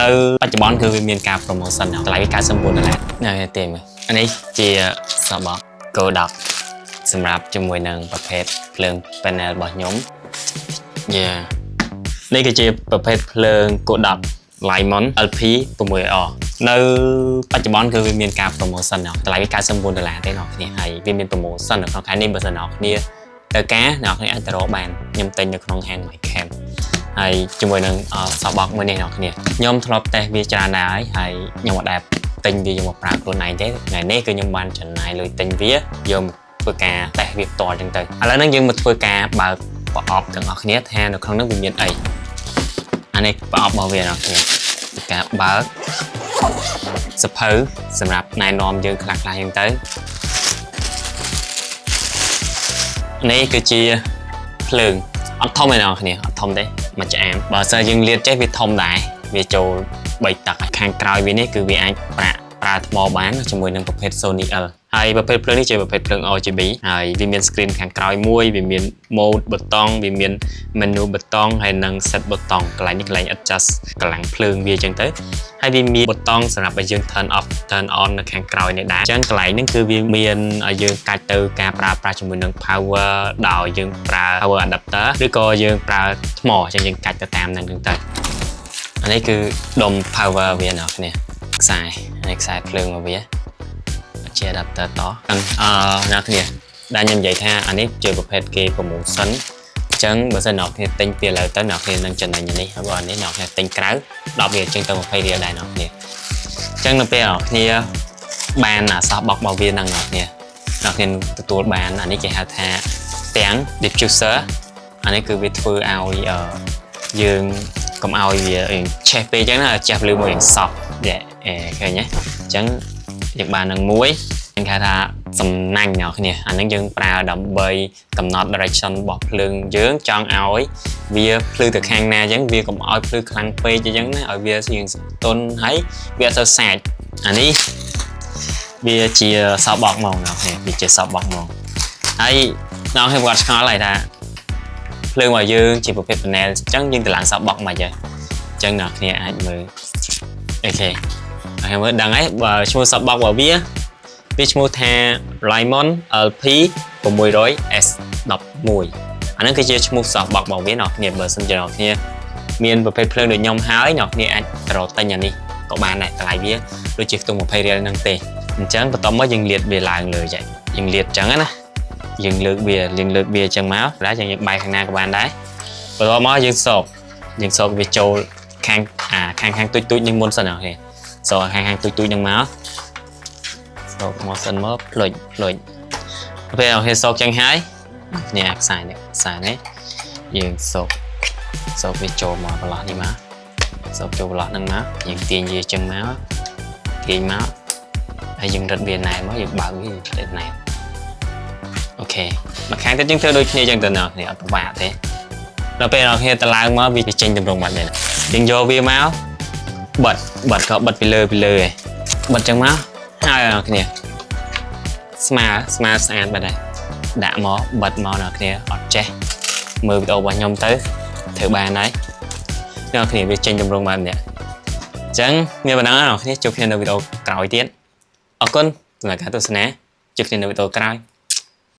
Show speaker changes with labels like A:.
A: នៅបច្ចុប្បន្នគឺវាមានការ promotion តម្លៃវា99ដុល្លារនៅទេមើលអានេះជាសបក Godox សម្រាប់ជាមួយនឹងប្រភេទភ្លើង panel របស់ខ្ញុំ នេះគឺជាប្រភេទភ្លើង Godox Limon LP 6R នៅបច្ចុប្បន្នគឺវាមានការ promotion តម្លៃវា99ដុល្លារទេអ្នកគ្នាហើយវាមាន promotion នៅក្នុងខែនេះបើសិនអ្នកគ្នាទៅការអ្នកគ្នាអាចទៅរកបានខ្ញុំទិញនៅក្នុងហាង MyCam ហើយជាមួយនឹងសបកមួយនេះអ្នកគ្នាខ្ញុំធ្លាប់តេស្តវាច្រើនដែរហើយខ្ញុំអត់ដែលទិញវាយកមកប្រើខ្លួនឯងទេថ្ងៃនេះគឺខ្ញុំបានចំណាយលុយទិញវាយកមកធ្វើការតេស្តវាផ្ទាល់ចឹងទៅឥឡូវនេះយើងមកធ្វើការបើកប្រអប់ទាំងអស់គ្នាថានៅក្នុងនោះវាមានអីអានេះប្រអប់របស់វាអ្នកគ្នាការបើកសភៅសម្រាប់ណែនាំយើងខ្លះៗចឹងទៅនេះគឺជាភ្លើងអត់ធំទេអ្នកគ្នាអត់ធំទេមួយឆ្អាមបើសិនយើងលាតចេះវាធំដែរវាចូល3ទឹកខាងក្រោយវានេះគឺវាអាចប្រើថ្មបានជាមួយនឹងប្រភេទ Sony L ហើយប្រភេទភ្លើងនេះជាប្រភេទភ្លើង RGB ហើយវាមាន screen ខាងក្រោយមួយវាមាន mode ប៊ូតុងវាមាន menu ប៊ូតុងហើយនិង set ប៊ូតុងកន្លែងនេះកន្លែង adjust កម្លាំងភ្លើងវាអញ្ចឹងទៅហើយវាមានប៊ូតុងសម្រាប់ឲ្យយើង turn off turn on នៅខាងក្រោយនេះដែរអញ្ចឹងកន្លែងនេះគឺវាមានឲ្យយើងកាច់ទៅការប្រើប្រាស់ជាមួយនឹង power ដោយយើងប្រើ power adapter ឬក៏យើងប្រើថ្មអញ្ចឹងយើងកាច់ទៅតាមនឹងទៅអានេះគឺដុំ power វាអ្នកគ្នាខ្សែនេះខ្សែភ្លើងរបស់វាជា adapter តអ្នកគ្នាដែលខ្ញុំនិយាយថាអានេះជាប្រភេទគេ promotion អញ្ចឹងបើសិនអ្នកគ្នាទិញពីឥឡូវទៅអ្នកគ្នានឹងចំណេញនេះហើយបើនេះអ្នកគ្នាទិញក្រៅ10រៀលជាងទៅ20រៀលដែរអ្នកគ្នាអញ្ចឹងនៅពេលអ្នកគ្នាបានសោះបុករបស់វានឹងអ្នកគ្នាទទួលបានអានេះគេហៅថាទាំង diffuser អានេះគឺវាធ្វើឲ្យយើងកុំឲ្យវាឆេះពេកអញ្ចឹងណាចេះលឺមួយ soft ឃើញទេអញ្ចឹងយើងបាននឹងមួយគេហៅថាសំណាញ់អ្នកគ្នាអានឹងយើងប្រើដើម្បីកំណត់ direction របស់ភ្លើងយើងចង់ឲ្យវាភ្លឺទៅខាងណាអញ្ចឹងវាកុំឲ្យភ្លឺខ្លាំងពេកអញ្ចឹងណាឲ្យវាយើងទន់ហើយវាអត់ទៅសាច់អានេះវាជាសបកមកអ្នកគ្នាវាជាសបកមកហើយអ្នកគ្នាគាត់ឆ្ងល់ហើយថាភ្លើងរបស់យើងជាប្រភេទ panel អញ្ចឹងយើងទៅឡើងសបកមកអញ្ចឹងអ្នកគ្នាអាចមើលអូខេហើយមើលដឹងហើយបើឈ្មោះសបករបស់វាឈ្មោះថា Limon LP 600S11 អាហ្នឹងគឺជាឈ្មោះសបករបស់វាអ្នកគ្នាបើសិនជាអ្នកគ្នាមានប្រភេទភ្លើងដូចខ្ញុំហើយអ្នកគ្នាអាចរកទិញអានេះក៏បានដែរតម្លៃវាដូចជាខ្ទង់20រៀលហ្នឹងទេអញ្ចឹងបន្ទាប់មកយើងលាតវាឡើងលើចុចយើងលាតអញ្ចឹងណាយើងលើកវាអញ្ចឹងមកដែរយើងបែរខាងណាក៏បានដែរបន្ទាប់មកយើងសោកវាចូលខាងទុយនេះមុនសិនអ្នកគ្នាសោកខាងទុយនឹងមកសោកមកសិនមកភ្លេចពេលអស់សោកចឹងហើយនេះខ្សែនេះយើងសោកវាចូលមកបន្លោះនេះមកសោកចូលបន្លោះហ្នឹងមកយើងទាញវាចឹងមកហើយយើងរឹតវាណែមកយើងបើកវាណែអូខេមកខាងទៀតយើងធ្វើដូចគ្នាចឹងទៅអ្នកគ្នាអត់ពិបាកទេដល់ពេលអ្នកគ្នាទៅឡើងមកវាចេញតម្រងបាត់នេះយើងយកវាមកបិទក៏បិទពីលើឯងបិទចឹងមកហើយអ្នកគ្នាស្មើស្អាតបាត់ហើយដាក់មកបិទមកអ្នកគ្នាអត់ចេះមើលវីដេអូរបស់ខ្ញុំទៅធ្វើបានហើយអ្នកគ្នាវាចេញតម្រងបែបនេះអញ្ចឹងមានប៉ុណ្ណឹងអ្នកគ្នាជួបគ្នានៅវីដេអូក្រោយទៀតអរគុណសម្រាប់ការទស្សនាជួបគ្នានៅវីដេអូក្រោយ